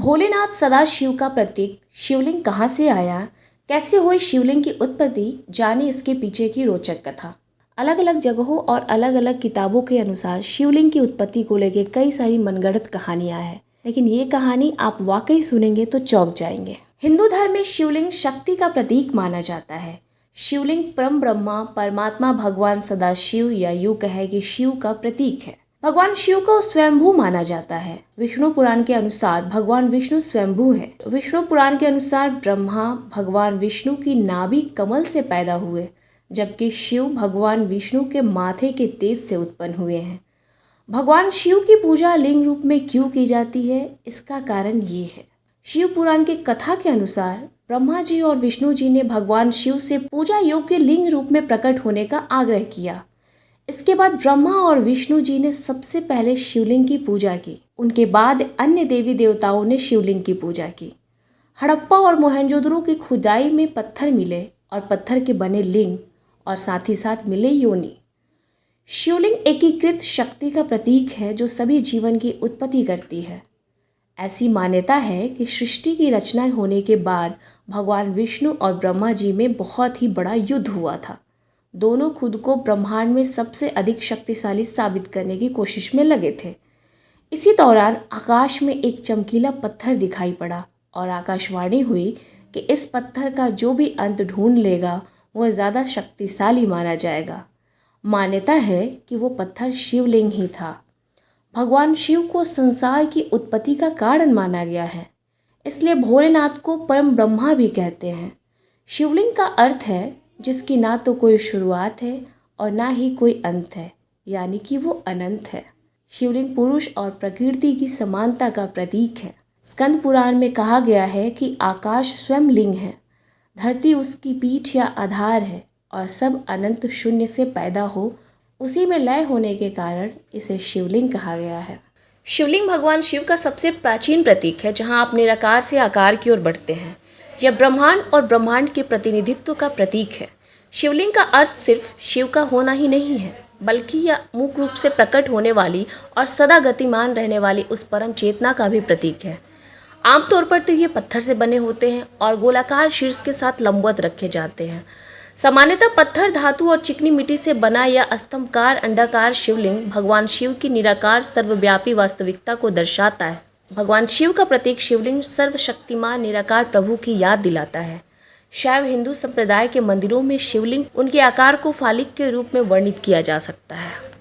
भोलेनाथ सदाशिव का प्रतीक शिवलिंग कहाँ से आया, कैसे हुई शिवलिंग की उत्पत्ति, जाने इसके पीछे की रोचक कथा। अलग अलग जगहों और अलग अलग किताबों के अनुसार शिवलिंग की उत्पत्ति को लेकर कई सारी मनगढ़ंत कहानियां हैं, लेकिन ये कहानी आप वाकई सुनेंगे तो चौंक जाएंगे। हिंदू धर्म में शिवलिंग शक्ति का प्रतीक माना जाता है। शिवलिंग परम ब्रह्मा परमात्मा भगवान सदाशिव या यूं कहे कि शिव का प्रतीक है। भगवान शिव को स्वयंभू माना जाता है। विष्णु पुराण के अनुसार भगवान विष्णु स्वयंभू है। विष्णु पुराण के अनुसार ब्रह्मा भगवान विष्णु की नाभि कमल से पैदा हुए, जबकि शिव भगवान विष्णु के माथे के तेज से उत्पन्न हुए हैं। भगवान शिव की पूजा लिंग रूप में क्यों की जाती है, इसका कारण ये है। शिव पुराण के कथा के अनुसार ब्रह्मा जी और विष्णु जी ने भगवान शिव से पूजा योग्य लिंग रूप में प्रकट होने का आग्रह किया। इसके बाद ब्रह्मा और विष्णु जी ने सबसे पहले शिवलिंग की पूजा की। उनके बाद अन्य देवी देवताओं ने शिवलिंग की पूजा की। हड़प्पा और मोहनजोदड़ो की खुदाई में पत्थर मिले और पत्थर के बने लिंग और साथ ही साथ मिले योनि। शिवलिंग एकीकृत शक्ति का प्रतीक है जो सभी जीवन की उत्पत्ति करती है। ऐसी मान्यता है कि सृष्टि की रचना होने के बाद भगवान विष्णु और ब्रह्मा जी में बहुत ही बड़ा युद्ध हुआ था। दोनों खुद को ब्रह्मांड में सबसे अधिक शक्तिशाली साबित करने की कोशिश में लगे थे। इसी दौरान आकाश में एक चमकीला पत्थर दिखाई पड़ा और आकाशवाणी हुई कि इस पत्थर का जो भी अंत ढूंढ लेगा वह ज़्यादा शक्तिशाली माना जाएगा। मान्यता है कि वो पत्थर शिवलिंग ही था। भगवान शिव को संसार की उत्पत्ति का कारण माना गया है, इसलिए भोलेनाथ को परम ब्रह्मा भी कहते हैं। शिवलिंग का अर्थ है जिसकी ना तो कोई शुरुआत है और ना ही कोई अंत है, यानी कि वो अनंत है। शिवलिंग पुरुष और प्रकृति की समानता का प्रतीक है। स्कंद पुराण में कहा गया है कि आकाश स्वयं लिंग है, धरती उसकी पीठ या आधार है और सब अनंत शून्य से पैदा हो उसी में लय होने के कारण इसे शिवलिंग कहा गया है। शिवलिंग भगवान शिव का सबसे प्राचीन प्रतीक है, जहाँ आप निराकार से आकार की ओर बढ़ते हैं। यह ब्रह्मांड और ब्रह्मांड के प्रतिनिधित्व का प्रतीक है। शिवलिंग का अर्थ सिर्फ शिव का होना ही नहीं है, बल्कि यह मुख्य रूप से प्रकट होने वाली और सदा गतिमान रहने वाली उस परम चेतना का भी प्रतीक है। आमतौर पर तो ये पत्थर से बने होते हैं और गोलाकार शीर्ष के साथ लंबवत रखे जाते हैं। सामान्यतः पत्थर, धातु और चिकनी मिट्टी से बना या स्तंभकार अंडाकार शिवलिंग भगवान शिव की निराकार सर्वव्यापी वास्तविकता को दर्शाता है। भगवान शिव का प्रतीक शिवलिंग सर्वशक्तिमान निराकार प्रभु की याद दिलाता है। शैव हिंदू संप्रदाय के मंदिरों में शिवलिंग उनके आकार को फालिक के रूप में वर्णित किया जा सकता है।